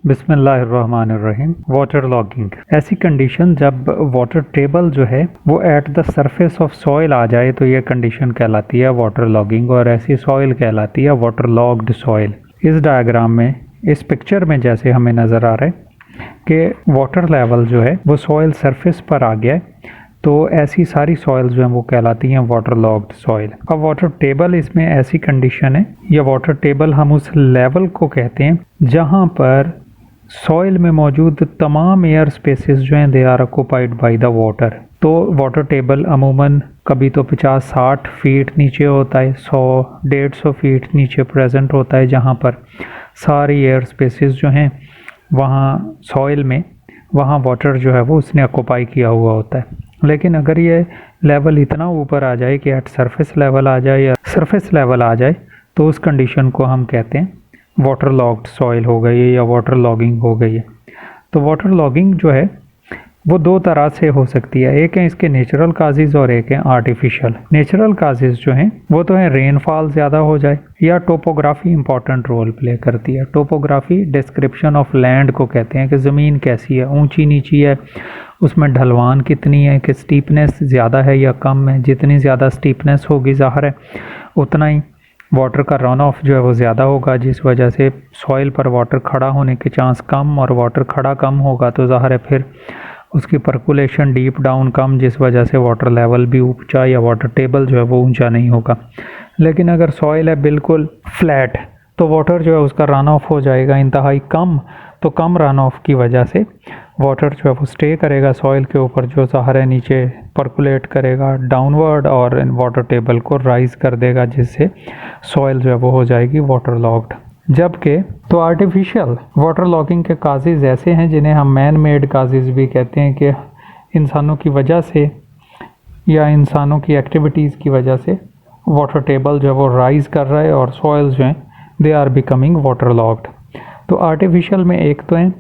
बिस्मिल्लाहिर्रहमानिर्रहीम। Water logging ऐसी condition जब वाटर टेबल जो है वो at the surface of soil आ जाए तो ये कंडीशन कहलाती है वाटर लॉगिंग, और ऐसी सॉइल कहलाती है वाटर लॉग्ड सॉइल। इस डायग्राम में, इस पिक्चर में जैसे हमें नज़र आ रहा है कि वाटर लेवल जो है वो सॉइल सरफेस पर आ गया है, तो ऐसी सारी सॉइल जो हैं वो कहलाती हैं वाटर लॉग्ड सॉइल। अब वाटर टेबल इसमें ऐसी कंडीशन है, या वाटर टेबल हम उस लेवल को कहते हैं जहां पर सॉइल में मौजूद तमाम एयर स्पेसेस जो हैं they are occupied by the water. तो वाटर टेबल अमूमन कभी तो 50-60 फीट नीचे होता है, 100-150 फीट नीचे प्रेजेंट होता है, जहां पर सारी एयर स्पेसेस जो हैं वहाँ सॉइल में वहाँ वाटर जो है वो उसने ऑक्यूपाई किया हुआ होता है। लेकिन अगर ये लेवल इतना ऊपर आ जाए कि एट सरफेस लेवल आ जाए या सरफेस लेवल आ जाए, तो उस कंडीशन को हम कहते हैं वाटर लॉग्ड सॉइल हो गई है या वाटर लॉगिंग हो गई है। तो वाटर लॉगिंग जो है वो दो तरह से हो सकती है, एक है इसके नेचुरल काजेज़ और एक है आर्टिफिशियल। नेचुरल काजेज़ जो हैं वो तो है रेनफॉल ज़्यादा हो जाए, या टोपोग्राफी इंपॉर्टेंट रोल प्ले करती है। टोपोग्राफी डिस्क्रिप्शन ऑफ लैंड को कहते हैं कि ज़मीन कैसी है, ऊंची नीची है, उसमें ढलवान कितनी है, कि स्टीपनेस ज़्यादा है या कम है। जितनी ज़्यादा स्टीपनेस होगी ज़ाहिर है उतना ही वाटर का रन ऑफ जो है वो ज़्यादा होगा, जिस वजह से सॉइल पर वाटर खड़ा होने के चांस कम, और वाटर खड़ा कम होगा तो ज़ाहिर है फिर उसकी पर्कुलेशन डीप डाउन कम, जिस वजह से वाटर लेवल भी ऊंचा या वाटर टेबल जो है वो ऊंचा नहीं होगा। लेकिन अगर सॉइल है बिल्कुल फ्लैट तो वाटर जो है उसका रन ऑफ हो जाएगा इंतहाई कम, तो कम रन ऑफ की वजह से वाटर जो है वो स्टे करेगा सॉइल के ऊपर, जो ज़ाहिर है नीचे पर्कुलेट करेगा डाउनवर्ड और वाटर टेबल को राइज कर देगा, जिससे सॉइल जो है वो हो जाएगी वाटर लॉग्ड। जबकि तो आर्टिफिशियल वाटर लॉगिंग के काजेज़ ऐसे हैं जिन्हें हम मैन मेड काजेज़ भी कहते हैं, कि इंसानों की वजह से या इंसानों की एक्टिविटीज़ की वजह से वाटर टेबल जो है वो राइज कर रहा है और सॉइल जो हैं they are becoming waterlogged. तो आर्टिफिशियल में एक तो है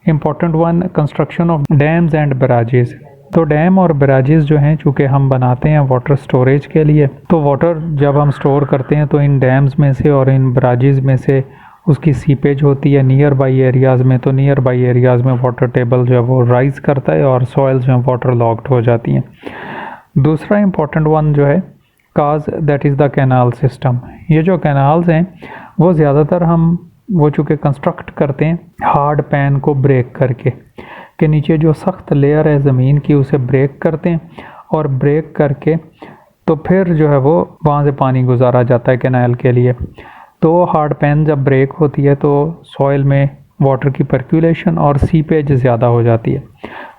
important one, construction of dams and barrages. तो डैम और बराजेस जो हैं चूँकि हम बनाते हैं वाटर स्टोरेज के लिए, तो वाटर जब हम स्टोर करते हैं तो इन डैम्स में से और इन बराजेस में से उसकी सीपेज होती है नियर बाई एरियाज़ में, तो नियर बाई एरियाज़ में वाटर टेबल जो है वो राइज करता है और सॉइल जो है वाटर लॉग्ड हो जाती हैं। दूसरा इम्पॉर्टेंट वन जो है cause, that is the canal system. ये जो कैनाल्स हैं वो ज़्यादातर हम वो चूँकि कंस्ट्रक्ट करते हैं हार्ड पैन को ब्रेक करके, के नीचे जो सख्त लेयर है ज़मीन की उसे ब्रेक करते हैं, और ब्रेक करके तो फिर जो है वो वहाँ से पानी गुजारा जाता है कैनाल के लिए। तो हार्ड पैन जब ब्रेक होती है तो सॉइल में वाटर की पर्कुलेशन और सीपेज ज़्यादा हो जाती है,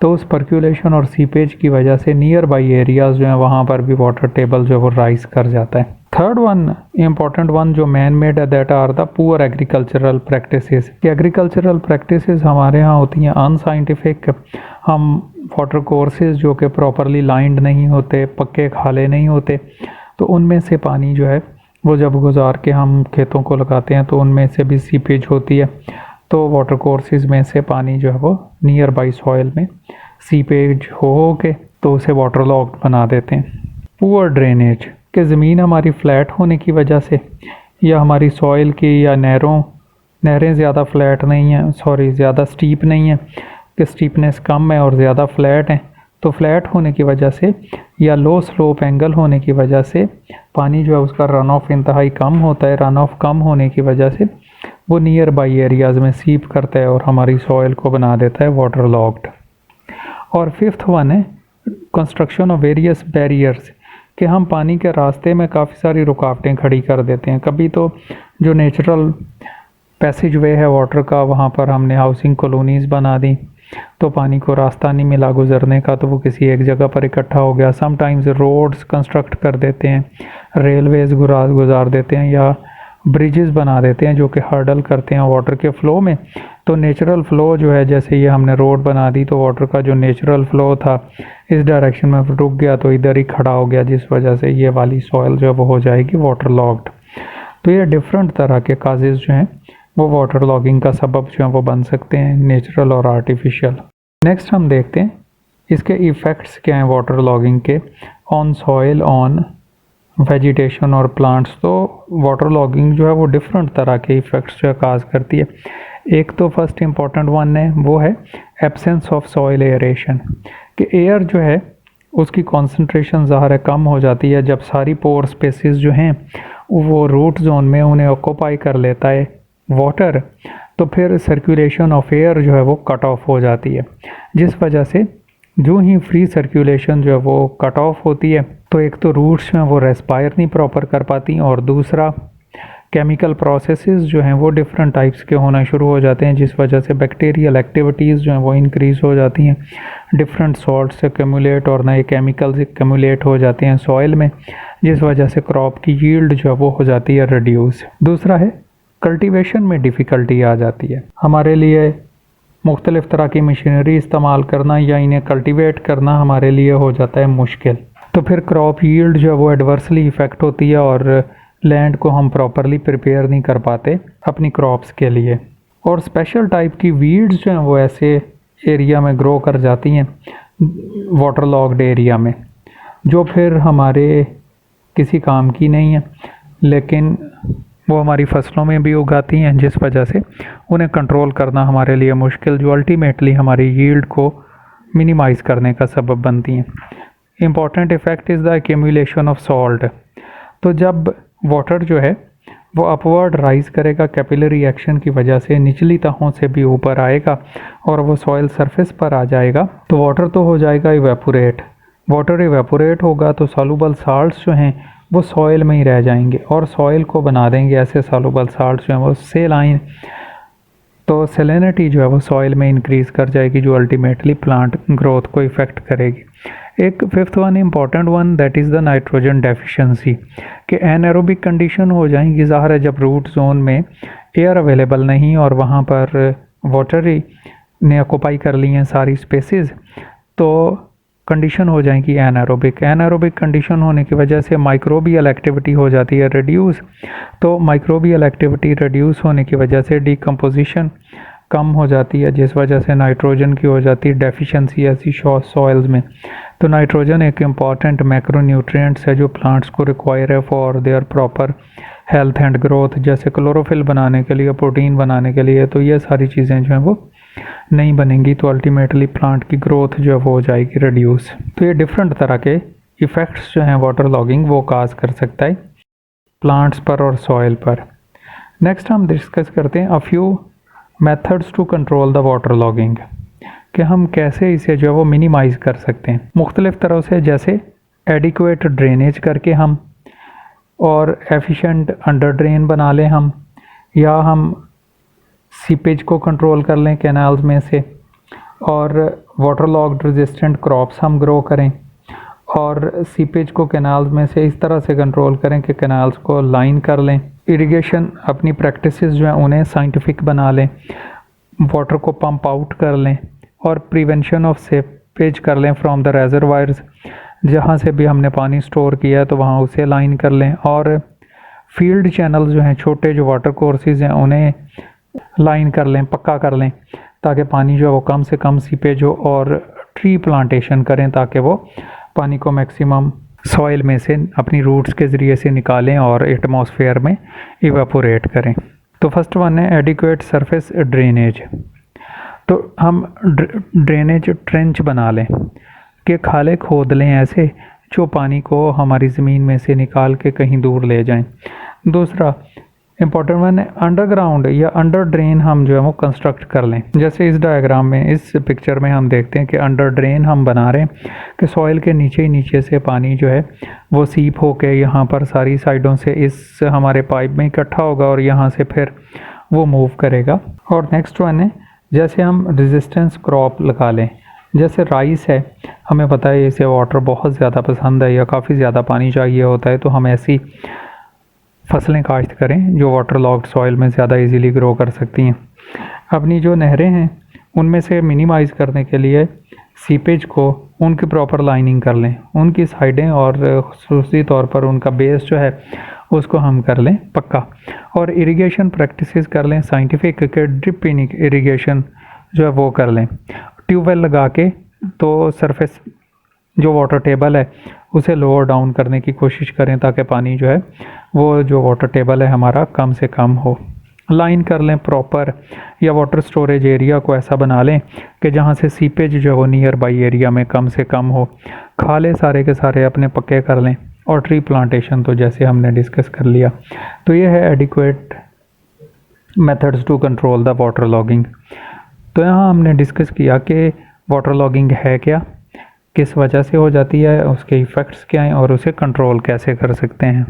तो उस पर्कुलेशन और सीपेज की वजह से नियर बाई एरियाज़ जो हैं वहाँ पर भी वाटर टेबल जो है वो राइज कर जाता है। थर्ड वन इम्पॉर्टेंट वन जो मैन मेड है, that are the poor agricultural practices. Agricultural practices हमारे यहाँ होती हैं अनसाइंटिफिक। हम वाटर कोर्सेज जो कि प्रॉपरली लाइंड नहीं होते, पक्के खाले नहीं होते, तो उनमें से पानी जो है वो जब गुजार के हम खेतों को लगाते हैं तो उनमें से भी सीपेज होती है। तो वाटर कोर्सेज में से पानी जो है वो नियर बाई सॉइल में सीपेज हो के तो उसे वाटर लॉग्ड बना देते हैं। पुअर ड्रेनेज कि ज़मीन हमारी फ्लैट होने की वजह से, या हमारी सॉइल की या नहरें ज़्यादा फ्लैट नहीं हैं, ज़्यादा स्टीप नहीं है, कि स्टीपनेस कम है और ज़्यादा फ्लैट है, तो फ्लैट होने की वजह से या लो स्लोप एंगल होने की वजह से पानी जो है उसका रन ऑफ इंतहाई कम होता है। रन ऑफ कम होने की वजह से वो नियर बाई एरियाज़ में सीप करता है और हमारी सॉइल को बना देता है वाटर लॉग्ड। और फिफ्थ वन है कंस्ट्रक्शन ऑफ वेरियस बैरियर्स, कि हम पानी के रास्ते में काफ़ी सारी रुकावटें खड़ी कर देते हैं। कभी तो जो नेचुरल पैसेज वे है वाटर का, वहाँ पर हमने हाउसिंग कॉलोनीज़ बना दी, तो पानी को रास्ता नहीं मिला गुजरने का, तो वो किसी एक जगह पर इकट्ठा हो गया। समटाइम्स रोड्स कंस्ट्रक्ट कर देते हैं, रेलवेज़ गुजार देते हैं, या ब्रिजेस बना देते हैं जो कि हर्डल करते हैं वाटर के फ़्लो में। तो नेचुरल फ़्लो जो है, जैसे ये हमने रोड बना दी तो वाटर का जो नेचुरल फ़्लो था इस डायरेक्शन में रुक गया, तो इधर ही खड़ा हो गया, जिस वजह से ये वाली सॉइल जो है वो हो जाएगी वाटर लॉग्ड। तो ये डिफरेंट तरह के काजेज़ जो हैं वो वाटर लॉगिंग का सबब जो है वो बन सकते हैं, नेचुरल और आर्टिफिशियल। नेक्स्ट हम देखते हैं इसके इफ़ेक्ट्स क्या हैं वाटर लॉगिंग के ऑन सॉइल, ऑन वेजिटेशन और प्लांट्स। तो वाटर लॉगिंग जो है वो डिफरेंट तरह के इफ़ेक्ट्स जो है काज करती है। एक तो फर्स्ट इम्पॉर्टेंट वन है वो है एब्सेंस ऑफ सॉइल एयरेशन, कि एयर जो है उसकी कॉन्सेंट्रेशन ज़ाहिर है कम हो जाती है जब सारी पोर स्पेसेस जो हैं वो रूट जोन में उन्हें ऑक्यूपाई कर लेता है वाटर, तो फिर सर्कुलेशन ऑफ एयर जो है वो कट ऑफ हो जाती है, जिस वजह से जो ही फ्री सर्कुलेशन जो है वो कट ऑफ होती है तो एक तो रूट्स में वो रेस्पायर नहीं प्रॉपर कर पाती, और दूसरा केमिकल प्रोसेसेस जो हैं वो डिफरेंट टाइप्स के होना शुरू हो जाते हैं, जिस वजह से बैक्टीरियल एक्टिविटीज़ जो हैं वो इंक्रीज़ हो जाती हैं, डिफरेंट सॉल्ट्स एक्यूमुलेट और नए केमिकल्स एक्यूमुलेट हो जाते हैं सॉइल में, जिस वजह से क्रॉप की यील्ड जो है वो हो जाती है रिड्यूस। दूसरा है कल्टीवेशन में डिफ़िकल्टी आ जाती है, हमारे लिए मुख्तलिफ़ तरह की मशीनरी इस्तेमाल करना या इन्हें कल्टीवेट करना हमारे लिए हो जाता है मुश्किल, तो फिर क्रॉप यील्ड जो है वो एडवर्सली इफ़ेक्ट होती है और लैंड को हम प्रॉपरली प्रिपेयर नहीं कर पाते अपनी क्रॉप्स के लिए। और स्पेशल टाइप की वीड्स जो हैं वो ऐसे एरिया में ग्रो कर जाती हैं वाटर लॉग्ड एरिया में, जो फिर हमारे किसी काम की नहीं है, लेकिन वो हमारी फसलों में भी उगाती हैं, जिस वजह से उन्हें कंट्रोल करना हमारे लिए मुश्किल, जो अल्टीमेटली हमारी यील्ड को मिनिमाइज़ करने का सबब बनती हैं। Important effect is the accumulation of salt, तो जब वाटर जो है वो अपवर्ड राइज करेगा कैपिलरी एक्शन की वजह से, निचली तहों से भी ऊपर आएगा और वो सॉइल सरफेस पर आ जाएगा, तो वाटर तो हो जाएगा इवेपोरेट। वाटर इवेपोरेट होगा तो सॉल्युबल साल्ट्स जो हैं वो सॉइल में ही रह जाएंगे और सॉइल को बना देंगे ऐसे सॉल्युबल साल्ट्स जो हैं वो सेलाइन, तो सेलेनिटी जो है वो सॉइल में इंक्रीज़ कर जाएगी, जो अल्टीमेटली प्लांट ग्रोथ को इफ़ेक्ट करेगी। एक fifth one important one that is the nitrogen deficiency, कि एनएरोबिक कंडीशन हो जाएंगी ज़ाहिर है जब रूट जोन में एयर अवेलेबल नहीं और वहाँ पर वाटर ही ने ऑक्यूपाई कर ली हैं सारी स्पेसेस, तो कंडीशन हो जाएगी एनारोबिक। एनारोबिक कंडीशन होने की वजह से माइक्रोबियल एक्टिविटी हो जाती है रिड्यूस, तो माइक्रोबियल एक्टिविटी रिड्यूस होने की वजह से डिकम्पोजिशन कम हो जाती है, जिस वजह से नाइट्रोजन की हो जाती है डेफिशिएंसी ऐसी सॉइल्स में। तो नाइट्रोजन एक इम्पॉर्टेंट मैक्रोन्यूट्रिएंट्स है जो प्लांट्स को रिक्वायर है for their proper health and growth, जैसे क्लोरोफिल बनाने के लिए, प्रोटीन बनाने के लिए, तो ये सारी चीज़ें जो हैं वो नहीं बनेंगी, तो अल्टीमेटली प्लांट की ग्रोथ जो है वो हो जाएगी रिड्यूस। तो ये डिफरेंट तरह के इफ़ेक्ट्स जो हैं वाटर लॉगिंग वो काज कर सकता है प्लांट्स पर और सॉइल पर। नेक्स्ट हम डिस्कस करते हैं a few methods to control the water logging, कि हम कैसे इसे जो है वो मिनिमाइज़ कर सकते हैं मुख्तलिफ़ तरह से, जैसे एडिक्वेट ड्रेनेज करके हम, और एफिशिएंट अंडर ड्रेन बना लें हम, या हम सीपेज को कंट्रोल कर लें कैनाल्स में से, और वाटर लॉग्ड रेजिस्टेंट क्रॉप्स हम ग्रो करें, और सीपेज को कैनाल्स में से इस तरह से कंट्रोल करें कि कैनाल्स को लाइन कर लें। इरिगेशन अपनी प्रैक्टिसेस जो हैं उन्हें साइंटिफिक बना लें, वाटर को पंप आउट कर लें, और प्रिवेंशन ऑफ सेपेज कर लें फ्रॉम द रेजरवायर्स, जहाँ से भी हमने पानी स्टोर किया है तो वहाँ उसे लाइन कर लें, और फील्ड चैनल जो हैं छोटे जो वाटर कोर्सेज हैं उन्हें लाइन कर लें, पक्का कर लें, ताकि पानी जो है वो कम से कम सीपेज हो, और ट्री प्लांटेशन करें ताकि वो पानी को मैक्सिमम सॉइल में से अपनी रूट्स के ज़रिए से निकालें और एटमॉस्फेयर में इवेपोरेट करें। तो फर्स्ट वन है एडिक्वेट सरफेस ड्रेनेज, तो हम ड्रेनेज ट्रेंच बना लें, कि खाले खोद लें ऐसे जो पानी को हमारी ज़मीन में से निकाल के कहीं दूर ले जाएं। दूसरा इम्पॉर्टेंट वन है अंडरग्राउंड या अंडर ड्रेन हम जो है वो कंस्ट्रक्ट कर लें, जैसे इस डायग्राम में, इस पिक्चर में हम देखते हैं कि अंडर ड्रेन हम बना रहे हैं कि सॉइल के नीचे ही नीचे से पानी जो है वो सीप होके यहाँ पर सारी साइडों से इस हमारे पाइप में इकट्ठा होगा और यहाँ से फिर वो मूव करेगा। और नेक्स्ट वन है जैसे हम रेजिस्टेंस क्रॉप लगा लें, जैसे राइस है, हमें पता है इसे वाटर बहुत ज़्यादा पसंद है या काफ़ी ज़्यादा पानी चाहिए होता है, तो हम ऐसी फसलें काश्त करें जो वाटर लॉग्ड सॉइल में ज़्यादा इजीली ग्रो कर सकती हैं। अपनी जो नहरें हैं उनमें से मिनिमाइज़ करने के लिए सीपेज को उनकी प्रॉपर लाइनिंग कर लें, उनकी साइडें और खसूसी तौर पर उनका बेस जो है उसको हम कर लें पक्का, और इरिगेशन प्रैक्टिसेस कर लें साइंटिफिक के ड्रिप इरिगेशन जो है वो कर लें, ट्यूबवेल लगा के, तो सरफेस जो वाटर टेबल है उसे लोअर डाउन करने की कोशिश करें ताकि पानी जो है वो जो वाटर टेबल है हमारा कम से कम हो। लाइन कर लें प्रॉपर, या वाटर स्टोरेज एरिया को ऐसा बना लें कि जहाँ से सीपेज जो हो नियर बाई एरिया में कम से कम हो। खाले सारे के सारे अपने पक्के कर लें। और ट्री प्लांटेशन तो जैसे हमने डिस्कस कर लिया। तो ये है adequate methods to control the water logging. तो यहाँ हमने डिस्कस किया कि वाटर लॉगिंग है क्या, किस वजह से हो जाती है, उसके इफ़ेक्ट्स क्या हैं और उसे कंट्रोल कैसे कर सकते हैं।